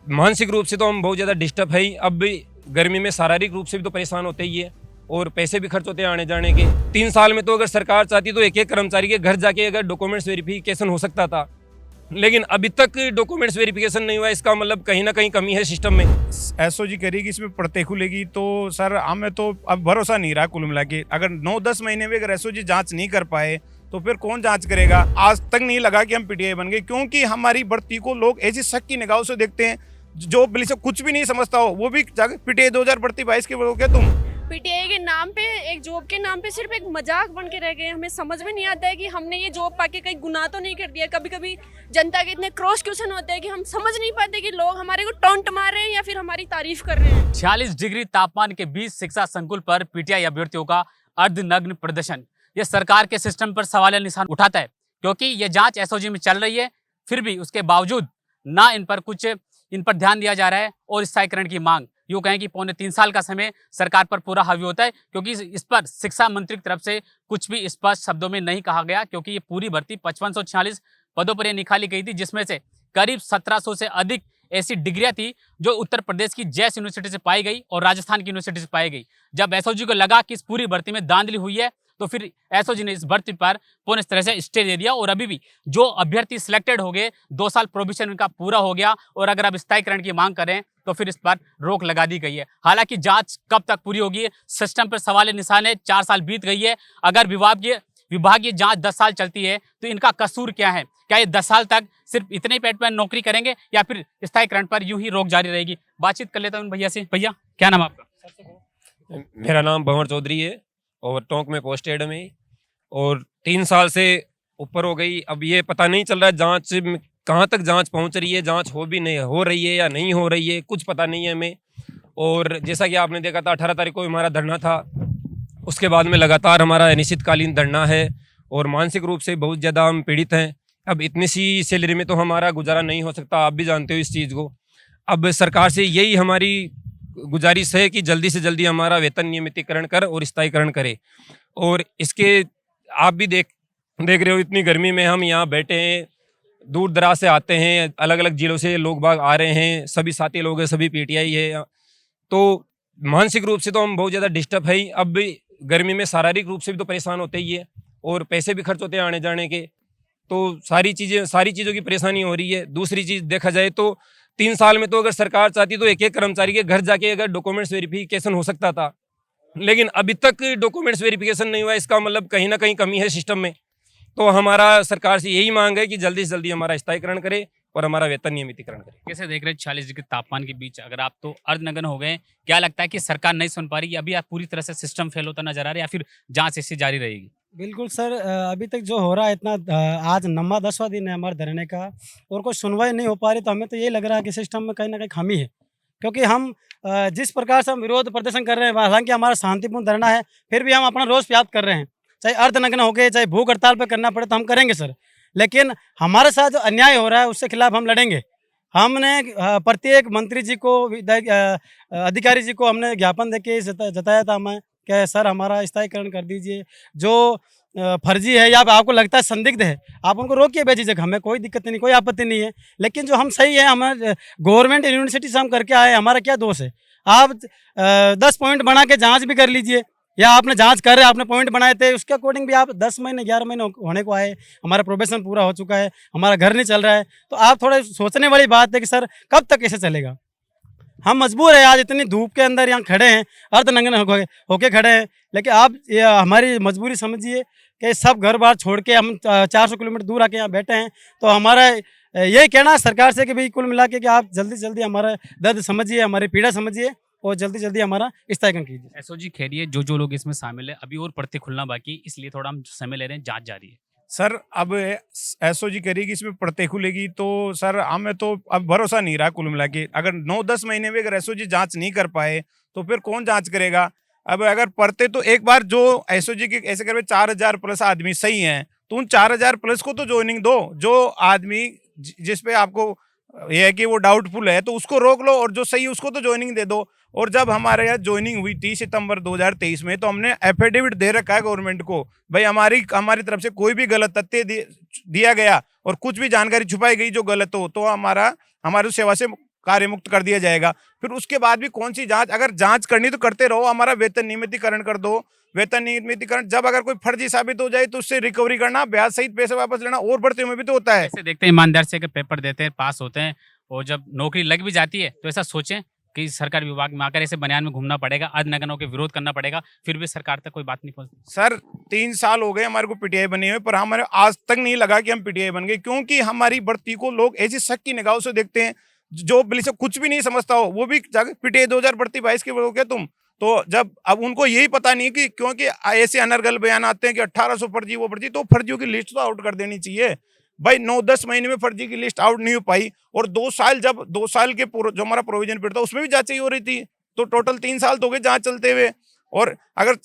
मानसिक रूप से तो हम बहुत ज़्यादा डिस्टर्ब है ही। अब भी गर्मी में शारीरिक रूप से भी तो परेशान होते ही है और पैसे भी खर्च होते हैं आने जाने के। 3 साल में तो अगर सरकार चाहती तो एक एक कर्मचारी के घर जाके अगर डॉक्यूमेंट्स वेरिफिकेशन हो सकता था, लेकिन अभी तक डॉक्यूमेंट्स वेरिफिकेशन नहीं हुआ। इसका मतलब कहीं ना कहीं कमी है सिस्टम में। एसओजी करेगी, इसमें पड़ते खुलेगी तो सर हमें तो अब भरोसा नहीं रहा। कुल मिला के अगर 9-10 महीने में अगर एसओजी जांच नहीं कर पाए तो फिर कौन जांच करेगा। आज तक नहीं लगा कि हम पीटीआई बन गए, क्योंकि हमारी भर्ती को लोग ऐसी शक की निगाहों से देखते हैं। जो पुलिस से कुछ भी नहीं समझता हो वो भी जाकर पीटीआई 2000 भर्ती 22 के बोलोगे तुम। पीटीआई के नाम पे, एक जॉब के नाम पे सिर्फ एक मजाक बन के रह गए। हमें समझ में नहीं आता है कि हमने ये जॉब पाके कहीं गुनाह तो नहीं कर दिया। कभी कभी जनता के इतने क्रॉस क्वेश्चन होते हैं कि हम समझ नहीं पाते कि लोग हमारे को टॉन्ट मार रहे हैं या फिर हमारी तारीफ कर रहे हैं। 46 डिग्री तापमान के बीच शिक्षा संकुल पर पीटीआई अभ्यर्थियों का अर्धनग्न प्रदर्शन ये सरकार के सिस्टम पर सवाल निशान उठाता है, क्योंकि ये जांच एसओजी में चल रही है, फिर भी उसके बावजूद ना इन पर ध्यान दिया जा रहा है। और स्थायीकरण की मांग यूँ कहें कि 3.25 साल का समय सरकार पर पूरा हावी होता है, क्योंकि इस पर शिक्षा मंत्री की तरफ से कुछ भी स्पष्ट शब्दों में नहीं कहा गया। क्योंकि ये पूरी भर्ती 5546 पदों पर निकाली गई थी, जिसमें से करीब 1700 से अधिक ऐसी डिग्रियां थी जो उत्तर प्रदेश की जैस यूनिवर्सिटी से पाई गई और राजस्थान की यूनिवर्सिटी से पाई गई। जब एसओजी को लगा कि इस पूरी भर्ती में धांधली हुई है तो फिर एसओजी ने इस भर्ती पर पूर्ण तरह से स्टे दे दिया। और अभी भी जो अभ्यर्थी सिलेक्टेड हो गए, 2 साल प्रोविजन उनका पूरा हो गया और अगर अब स्थायीकरण की मांग करें तो फिर इस पर रोक लगा दी गई है। हालांकि जांच कब तक पूरी होगी, सिस्टम पर सवाल निशान है। 4 साल बीत गई है। अगर विभागीय जांच 10 साल चलती है तो इनका कसूर क्या है? क्या ये 10 साल तक सिर्फ इतने ही पेट पर नौकरी करेंगे या फिर स्थायीकरण पर यूं ही रोक जारी रहेगी? बातचीत कर लेता हूँ भैया से। भैया क्या नाम आपका? मेरा नाम भंवर चौधरी है और टोंक में पोस्टेड में, और 3 साल से ऊपर हो गई। अब ये पता नहीं चल रहा है जांच कहाँ तक जांच पहुंच रही है, जांच हो रही है या नहीं हो रही है, कुछ पता नहीं है हमें। और जैसा कि आपने देखा था 18 तारीख को हमारा धरना था, उसके बाद में लगातार हमारा अनिश्चितकालीन धरना है और मानसिक रूप से बहुत ज़्यादा हम पीड़ित हैं। अब इतनी सी सैलरी में तो हमारा गुजारा नहीं हो सकता, आप भी जानते हो इस चीज़ को। अब सरकार से यही हमारी गुजारिश है कि जल्दी से जल्दी हमारा वेतन नियमितीकरण कर और स्थायीकरण करे। और इसके आप भी देख रहे हो, इतनी गर्मी में हम यहाँ बैठे हैं, दूर दराज से आते हैं, अलग अलग जिलों से लोग बाग आ रहे हैं, सभी साथी लोग हैं, सभी पीटीआई है। तो मानसिक रूप से तो हम बहुत ज़्यादा डिस्टर्ब है ही। अब भी गर्मी में शारीरिक रूप से भी तो परेशान होते ही है और पैसे भी खर्च होते हैं आने जाने के। तो सारी चीज़ों की परेशानी हो रही है। दूसरी चीज़ देखा जाए तो 3 साल में तो अगर सरकार चाहती तो एक एक कर्मचारी के घर जाके अगर डॉक्यूमेंट्स वेरिफिकेशन हो सकता था, लेकिन अभी तक डॉक्यूमेंट्स वेरिफिकेशन नहीं हुआ। इसका मतलब कहीं ना कहीं कमी है सिस्टम में। तो हमारा सरकार से यही मांग है कि जल्दी से जल्दी हमारा स्थायीकरण करे और हमारा वेतन नियमितीकरण करे। कैसे देख रहे हैं 46 डिग्री तापमान के बीच अगर आप तो अर्धनग्न हो गए, क्या लगता है कि सरकार नहीं सुन पा रही, अभी आप पूरी तरह से सिस्टम फेल होता नजर आ रहा है या फिर जांच ऐसी जारी रहेगी? बिल्कुल सर, अभी तक जो हो रहा है इतना आज 9वां-10वां दिन है हमारे धरने का और कोई सुनवाई नहीं हो पा रही, तो हमें तो ये लग रहा है कि सिस्टम में कहीं ना कहीं खामी है। क्योंकि हम जिस प्रकार से हम विरोध प्रदर्शन कर रहे हैं, हालांकि हमारा शांतिपूर्ण धरना है, फिर भी हम अपना रोष व्याप्त कर रहे हैं। चाहे अर्धनग्न हो गए, चाहे भूख हड़ताल पर करना पड़े तो हम करेंगे सर, लेकिन हमारे साथ जो अन्याय हो रहा है उसके खिलाफ हम लड़ेंगे। हमने प्रत्येक मंत्री जी को, अधिकारी जी को हमने ज्ञापन देके जताया था हमें कि सर हमारा स्थायीकरण कर दीजिए। जो फर्जी है या आपको लगता है संदिग्ध है, आप उनको रोकिए भेजिए, हमें कोई दिक्कत नहीं, कोई आपत्ति नहीं है। लेकिन जो हम सही है, हमें गवर्नमेंट यूनिवर्सिटी से हम करके आए, हमारा क्या दोष है? आप 10 पॉइंट बना के जाँच भी कर लीजिए, या आपने जांच कर रहे, आपने पॉइंट बनाए थे, उसके अकॉर्डिंग भी आप 10 महीने 11 महीने होने को आए, हमारा प्रोबेशन पूरा हो चुका है, हमारा घर नहीं चल रहा है। तो आप थोड़ा सोचने वाली बात है कि सर कब तक ऐसे चलेगा। हम मजबूर है, आज इतनी धूप के अंदर यहाँ खड़े हैं, अर्धनग्न होके खड़े हैं, लेकिन आप हमारी मजबूरी समझिए कि सब घर बार छोड़ के हम 400 किलोमीटर दूर आके यहाँ बैठे हैं। तो हमारा यही कहना है सरकार से कि भाई कुल मिला के कि आप जल्दी से जल्दी हमारा दर्द समझिए, हमारी पीड़ा समझिए और जल्दी जल्दी हमारा स्थायीकरण कीजिए। एसओजी कह रही है जो लोग इसमें शामिल है, अभी और पड़ते खुलना बाकी, इसलिए थोड़ा हम समय ले रहे हैं, जांच जारी है। सर अब एसओजी करेगी, इसमें पड़ते खुलेगी तो सर हमें तो अब भरोसा नहीं रहा। कुल मिला के अगर 9-10 महीने में अगर एसओजी जांच नहीं कर पाए तो फिर कौन जांच करेगा। अब अगर पढ़ते तो एक बार जो एसओजी के ऐसे कर 4000 प्लस आदमी सही हैं, तो उन 4000 प्लस को तो ज्वाइनिंग दो। जो आदमी जिस पे आपको ये है कि वो डाउटफुल है तो उसको रोक लो, और जो सही है उसको तो ज्वाइनिंग दे दो। और जब हमारे यहाँ ज्वाइनिंग हुई थी सितंबर 2023 में, तो हमने एफिडेविट दे रखा है गवर्नमेंट को, भाई हमारी तरफ से कोई भी गलत तथ्य दिया गया और कुछ भी जानकारी छुपाई गई जो गलत हो तो हमारी सेवा से कार्य मुक्त कर दिया जाएगा। फिर उसके बाद भी कौन सी जांच, अगर जांच करनी तो करते रहो, हमारा वेतन नियमितीकरण कर दो। वेतन नियमितीकरण जब अगर कोई फर्जी साबित हो जाए तो उससे रिकवरी करना, ब्याज सहित पैसे वापस लेना, और भर्तियों में भी तो होता है। ऐसे देखते हैं ईमानदार से कि पेपर देते हैं, पास होते हैं, और जब नौकरी लग भी जाती है तो ऐसा सोचें कि सरकारी विभाग में आकर ऐसे बनियान में घूमना पड़ेगा, अध नगनों के विरोध करना पड़ेगा, फिर भी सरकार तक कोई बात नहीं पहुंचती। सर 3 साल हो गए हमारे को पीटीआई बने हुए, पर हमारे आज तक नहीं लगा कि हम पीटीआई बन गए, क्योंकि हमारी भर्ती को लोग ऐसी शक की निगाहों से देखते हैं। जो पुलिस कुछ भी नहीं समझता हो वो भी जाकर पीटीआई 2000 भर्ती 22 के हो गया तुम, तो जब अब उनको यही पता नहीं कि क्योंकि ऐसे अनर्गल बयान आते हैं कि 1800 फर्जी वो फर्जी, तो फर्जियों की लिस्ट तो आउट कर देनी चाहिए भाई। 9-10 महीने में फर्जी की लिस्ट आउट नहीं हो पाई, और 2 साल, जब 2 साल के जो हमारा प्रोविजन पीरियड था उसमें भी जांच ही हो रही थी, तो टोटल 3 साल तो हो गए जांच चलते हुए। और अगर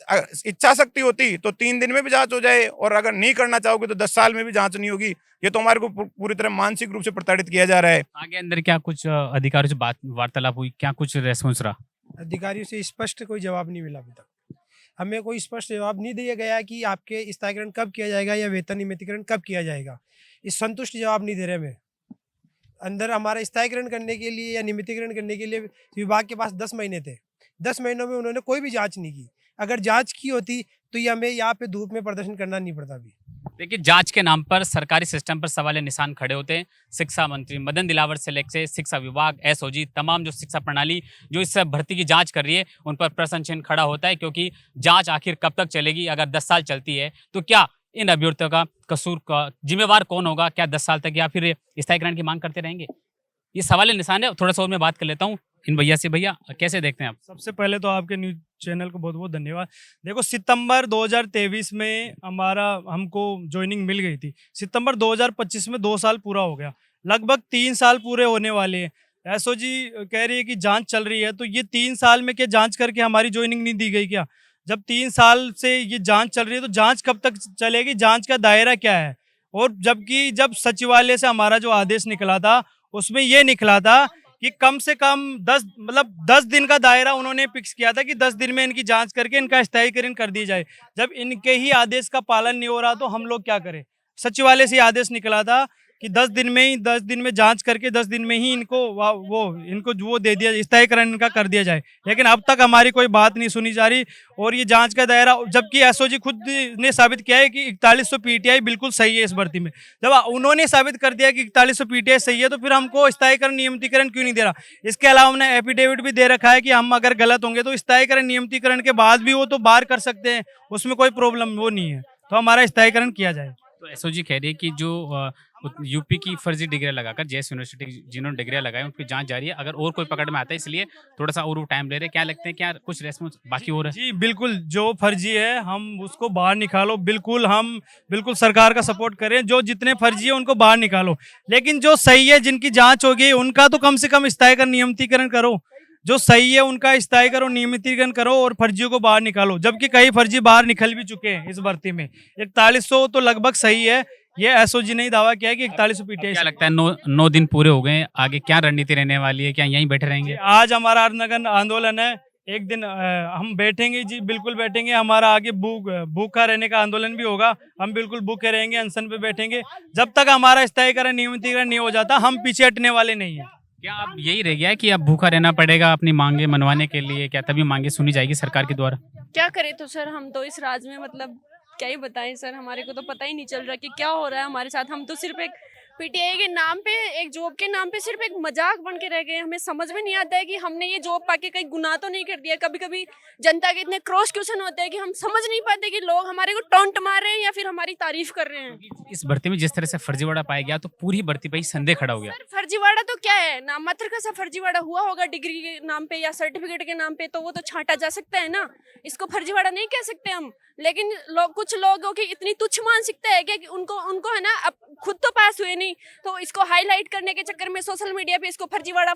इच्छा शक्ति होती तो 3 दिन में भी जांच हो जाए, और अगर नहीं करना चाहोगे तो 10 साल में भी जांच नहीं होगी। ये तो हमारे को पूरी तरह मानसिक रूप से प्रताड़ित किया जा रहा है। आगे अंदर क्या कुछ अधिकारियों से वार्तालाप हुई, क्या कुछ रेस्पॉन्स रहा? अधिकारियों से स्पष्ट कोई जवाब नहीं मिला अभी तक। हमें कोई स्पष्ट जवाब नहीं दिया गया कि आपके स्थायीकरण कब किया जाएगा या वेतन नियमितीकरण कब किया जाएगा। इस संतुष्ट जवाब नहीं दे रहे हमें। अंदर हमारा स्थायीकरण करने के लिए या नियमितीकरण करने के लिए विभाग के पास 10 महीने थे। 10 महीनों में उन्होंने कोई भी जांच नहीं की। अगर जांच की होती तो ये हमें यहाँ पे धूप में प्रदर्शन करना नहीं पड़ता अभी। देखिए, जांच के नाम पर सरकारी सिस्टम पर सवाल निशान खड़े होते हैं। शिक्षा मंत्री मदन दिलावर से लेकर शिक्षा विभाग, एसओजी, तमाम जो शिक्षा प्रणाली जो इस भर्ती की जांच कर रही है उन पर प्रश्न चिन्ह खड़ा होता है, क्योंकि जांच आखिर कब तक चलेगी? अगर 10 साल चलती है तो क्या इन अभ्यर्थियों का कसूर का जिम्मेवार कौन होगा? क्या 10 साल तक या फिर स्थायीकरण की मांग करते रहेंगे? ये सवाल निशान है। थोड़ा सा और मैं बात कर लेता हूँ इन भैया से। भैया, कैसे देखते हैं आप? सबसे पहले तो आपके न्यूज़ चैनल को बहुत बहुत धन्यवाद। देखो, सितंबर 2023 में हमको ज्वाइनिंग मिल गई थी। सितंबर 2025 में 2 साल पूरा हो गया, लगभग 3 साल पूरे होने वाले हैं। एसओजी कह रही है कि जांच चल रही है, तो ये 3 साल में क्या जांच करके हमारी ज्वाइनिंग नहीं दी गई क्या? जब 3 साल से ये जांच चल रही है तो जांच कब तक चलेगी? जांच का दायरा क्या है? और जबकि जब सचिवालय से हमारा जो आदेश निकला था उसमें ये निकला था कि कम से कम 10 दिन का दायरा उन्होंने फिक्स किया था कि 10 दिन में इनकी जांच करके इनका स्थायीकरण कर दी जाए। जब इनके ही आदेश का पालन नहीं हो रहा तो हम लोग क्या करें? सचिवालय से आदेश निकला था कि 10 दिन में जांच करके 10 दिन में ही इनको वो दे दिया, स्थायीकरण इनका कर दिया जाए। लेकिन अब तक हमारी कोई बात नहीं सुनी जा रही। और ये जांच का दायरा, जबकि एसओजी खुद ने साबित किया है कि 4100 पीटीआई बिल्कुल सही है इस भर्ती में। जब उन्होंने साबित कर दिया कि 4100 पीटीआई सही है तो फिर हमको स्थायीकरण नियमितीकरण क्यों नहीं दे रहा? इसके अलावा हमने एफिडेविट भी दे रखा है कि हम अगर गलत होंगे तो स्थायीकरण नियमितीकरण के बाद भी वो तो बाहर कर सकते हैं, उसमें कोई प्रॉब्लम वो नहीं है, तो हमारा स्थायीकरण किया जाए। तो एसओजी कह रही है कि जो यूपी की फर्जी डिग्रियां लगाकर जेएस यूनिवर्सिटी जिन्होंने डिग्रियां लगाई उनकी जांच जारी है, अगर और कोई पकड़ में आता है इसलिए थोड़ा सा और टाइम ले रहे हैं। क्या लगते हैं, क्या कुछ रेस्पॉन्स बाकी हो रहा है? जी बिल्कुल, जो फर्जी है हम उसको बाहर निकालो। हम बिल्कुल सरकार का सपोर्ट करें। जो जितने फर्जी है उनको बाहर निकालो, लेकिन जो सही है जिनकी जांच हो गई उनका तो कम से कम स्थायीकरण नियमितीकरण करो। जो सही है उनका स्थायीकरण नियमितीकरण करो और फर्जियों को बाहर निकालो। जबकि कई फर्जी बाहर निकल भी चुके हैं इस भर्ती में। 4100 तो लगभग सही है, ये एसओजी ने दावा किया है कि 4100 पीटीआई। क्या लगता है 9 दिन पूरे हो गए, आगे क्या रणनीति रहने वाली है? क्या यहीं बैठे रहेंगे? आज हमारा अर्धनग्न आंदोलन है, एक दिन हम बैठेंगे जी, बिल्कुल बैठेंगे। हमारा आगे भूखा रहने का आंदोलन भी होगा। हम बिल्कुल भूखे रहेंगे, अनशन पे बैठेंगे जब तक हमारा स्थायीकरण नियमितीकरण नहीं हो जाता। हम पीछे हटने वाले नहीं हैं। क्या अब यही रह गया है कि अब भूखा रहना पड़ेगा अपनी मांगे मनवाने के लिए? क्या तभी मांगे सुनी जाएगी सरकार के द्वारा? क्या करें तो सर, हम तो इस राज में मतलब क्या ही बताएं सर, हमारे को तो पता ही नहीं चल रहा कि क्या हो रहा है हमारे साथ। हम तो सिर्फ एक पीटीआई के नाम पे, एक जॉब के नाम पे सिर्फ एक मजाक बन के रह गए। हमें समझ में नहीं आता है कि हमने ये जॉब पाके कहीं गुनाह तो नहीं कर दिया। कभी कभी जनता के इतने क्रॉस क्वेश्चन होते हैं कि हम समझ नहीं पाते कि लोग हमारे को टॉन्ट मार रहे हैं या फिर हमारी तारीफ कर रहे हैं। इस भर्ती में जिस तरह से फर्जीवाड़ा पाया गया तो पूरी भर्ती पे ही संदेह खड़ा हो गया। सर फर्जीवाड़ा तो क्या है, नाम मात्र का सा फर्जीवाड़ा हुआ होगा डिग्री के नाम पे या सर्टिफिकेट के नाम पे, तो वो तो छांटा जा सकता है ना। इसको फर्जीवाड़ा नहीं कह सकते हम। लेकिन कुछ लोगों की इतनी तुच्छ मानसिकता है कि उनको है ना, अब खुद तो पास हुए नहीं तो इसको हाईलाइट करने के चक्कर में सोशल मीडिया पे इसको फर्जीवाड़ा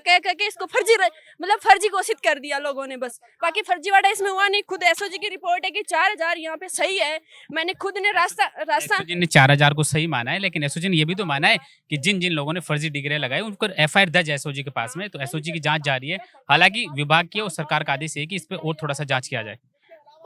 कह के इसको फर्जी घोषित कर दिया लोगों ने बस। बाकी फर्जीवाड़ा इसमें हुआ नहीं। खुद एसओजी की रिपोर्ट है कि 4000 यहाँ पे सही है। मैंने खुद ने रास्ता एसओजी ने 4000 को सही माना है, लेकिन एसओजी ने ये भी तो माना है कि जिन जिन लोगों ने फर्जी डिग्री लगाई उनको एफआईआर दर्ज है एसओजी के पास में। तो एसओजी की जांच जारी है। हालांकि विभाग की और सरकार का आदेश है कि इस पर और थोड़ा सा जांच किया जाए।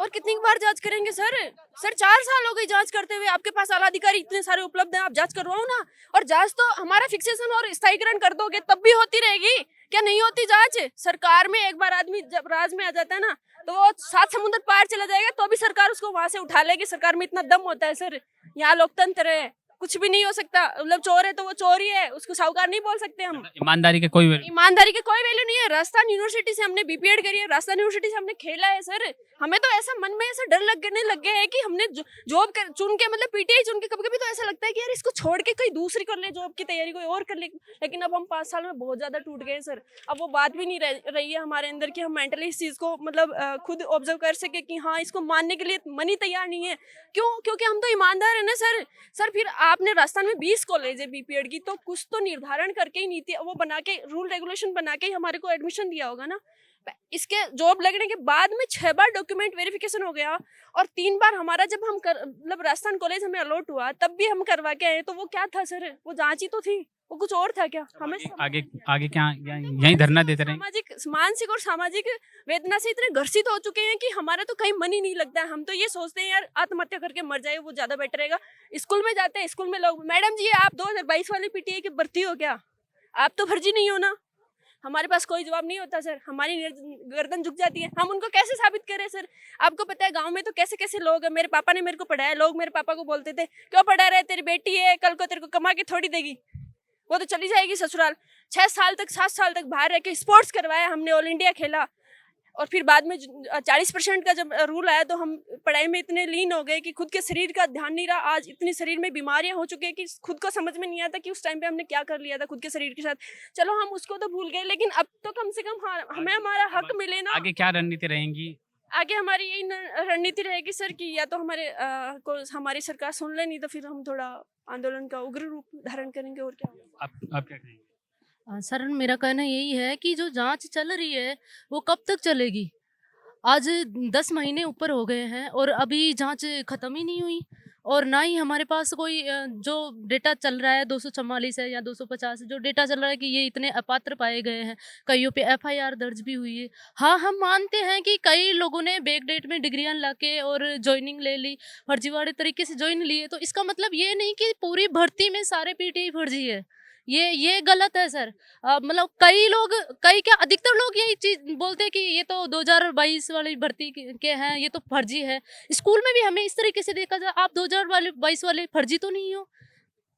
और कितनी बार जांच करेंगे सर? सर 4 साल हो गए जांच करते हुए, आपके पास आला अधिकारी इतने सारे उपलब्ध हैं, आप जांच करवाओ ना। और जांच तो हमारा फिक्सेशन और स्थायीकरण कर दोगे तब भी होती रहेगी क्या? नहीं होती जांच? सरकार में एक बार आदमी जब राज में आ जाता है ना, तो वो 7 समुद्र पार चला जाएगा तो भी सरकार उसको वहां से उठा लेगी। सरकार में इतना दम होता है सर। यहाँ लोकतंत्र है, कुछ भी नहीं हो सकता। मतलब चोर है तो वो चोर ही है, उसको साहूकार नहीं बोल सकते हम। ईमानदारी के कोई वैल्यू ईमानदारी के कोई वैल्यू नहीं है। राजस्थान यूनिवर्सिटी से हमने बीपीएड करी है, राजस्थान यूनिवर्सिटी से हमने खेला है सर। हमें तो ऐसा मन में ऐसा डर लगने लग गया है कि हमने जॉब चुन के, मतलब पीटीआई चुन के, कभी कभी तो ऐसा लगता है कि यार इसको छोड़ के कोई दूसरी कर ले, जॉब की तैयारी कोई और कर ले। लेकिन अब हम 5 साल में बहुत ज्यादा टूट गए सर। अब वो बात भी नहीं रही है हमारे अंदर कि हम मेंटली इस चीज को मतलब खुद ऑब्जर्व कर सके कि हाँ इसको मानने के लिए मन ही तैयार नहीं है। क्यों? क्योंकि हम तो ईमानदार है ना सर। सर फिर आपने राजस्थान में 20 कॉलेज है बीपीएड की, तो कुछ तो निर्धारण करके ही नीति वो बना के, रूल रेगुलेशन बना के ही हमारे को एडमिशन दिया होगा ना। इसके जॉब लगने के बाद में 6 बार डॉक्यूमेंट वेरिफिकेशन हो गया और 3 बार हमारा जब हम मतलब राजस्थान कॉलेज हमें अलॉट हुआ तब भी हम करवा के आए। तो वो क्या था सर? वो जांच ही तो थी, वो कुछ और था क्या? हमें आगे क्या यही धरना देते रहेंगे? सामाजिक, मानसिक और सामाजिक वेदना से इतने ग्रसित हो चुके हैं कि हमारा तो कहीं मन ही नहीं लगता है। हम तो ये सोचते हैं यार आत्महत्या करके मर जाए, वो ज्यादा बेटर रहेगा। स्कूल में जाते हैं, स्कूल में लोग, मैडम जी आप 2022 वाली पीटीआई की भर्ती हो क्या? आप तो फर्जी नहीं हो ना। हमारे पास कोई जवाब नहीं होता सर, हमारी गर्दन झुक जाती है। हम उनको कैसे साबित करें सर? आपको पता है गांव में तो कैसे कैसे लोग हैं। मेरे पापा ने मेरे को पढ़ाया, लोग मेरे पापा को बोलते थे क्यों पढ़ा रहे, तेरी बेटी है, कल को तेरे को कमा के थोड़ी देगी, वो तो चली जाएगी ससुराल। 6 साल तक 7 साल तक बाहर रह के स्पोर्ट्स करवाया हमने, ऑल इंडिया खेला। और फिर बाद में 40% का जब रूल आया तो हम पढ़ाई में इतने लीन हो गए कि खुद के शरीर का ध्यान नहीं रहा। आज इतनी शरीर में बीमारियां हो चुकी है कि खुद को समझ में नहीं आता कि उस टाइम पे हमने क्या कर लिया था खुद के शरीर के साथ। चलो हम उसको तो भूल गए, लेकिन अब तो कम से कम हमें हमारा हक मिले ना। आगे क्या रणनीति रहेंगी? आगे हमारी यही रणनीति रहेगी सर कि या तो हमारी सरकार सुन ले, नहीं तो फिर हम थोड़ा आंदोलन का उग्र रूप धारण करेंगे। और क्या आप क्या कहेंगे? सर मेरा कहना यही है कि जो जांच चल रही है वो कब तक चलेगी? आज 10 महीने ऊपर हो गए हैं और अभी जांच खत्म ही नहीं हुई। और ना ही हमारे पास कोई जो डेटा चल रहा है 244 है या 250 जो डेटा चल रहा है कि ये इतने अपात्र पाए गए हैं। कईयों पे एफआईआर दर्ज भी हुई है। हाँ, हम मानते हैं कि कई लोगों ने बैक डेट में डिग्रियां लाके और ज्वाइनिंग ले ली, फर्जीवाड़े तरीके से ज्वाइन लिए। तो इसका मतलब ये नहीं कि पूरी भर्ती में सारे पीटीआई फर्जी है। ये गलत है सर। मतलब कई क्या अधिकतर लोग यही चीज बोलते हैं कि ये तो 2022 वाली भर्ती के हैं, ये तो फर्जी है। स्कूल में भी हमें इस तरीके से देखा जाए, आप 2022 वाले फर्जी तो नहीं हो।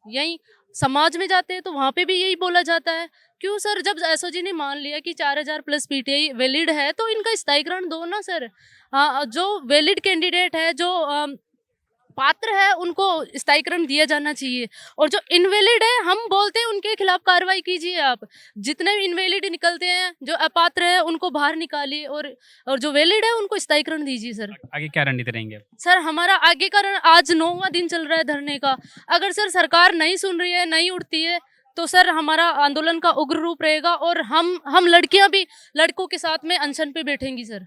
यही समाज में जाते हैं तो वहाँ पे भी यही बोला जाता है। क्यों सर? जब एसओजी ने मान लिया कि 4000 प्लस पीटीआई वैलिड है तो इनका स्थायीकरण दो ना सर। हाँ, जो वैलिड कैंडिडेट है, जो पात्र है, उनको स्थायीकरण दिया जाना चाहिए। और जो इनवैलिड है, हम बोलते हैं उनके खिलाफ कार्रवाई कीजिए। आप जितने इनवैलिड निकलते हैं, जो अपात्र है, उनको बाहर निकालिए और जो वैलिड है उनको स्थायीकरण दीजिए सर। आगे क्या रणनीति रहेंगे? सर हमारा आगे का आज 9वां दिन चल रहा है धरने का। अगर सर सरकार नहीं सुन रही है, नहीं उठती है, तो सर हमारा आंदोलन का उग्र रूप रहेगा और हम लड़कियां भी लड़कों के साथ में अनशन पे बैठेंगी सर।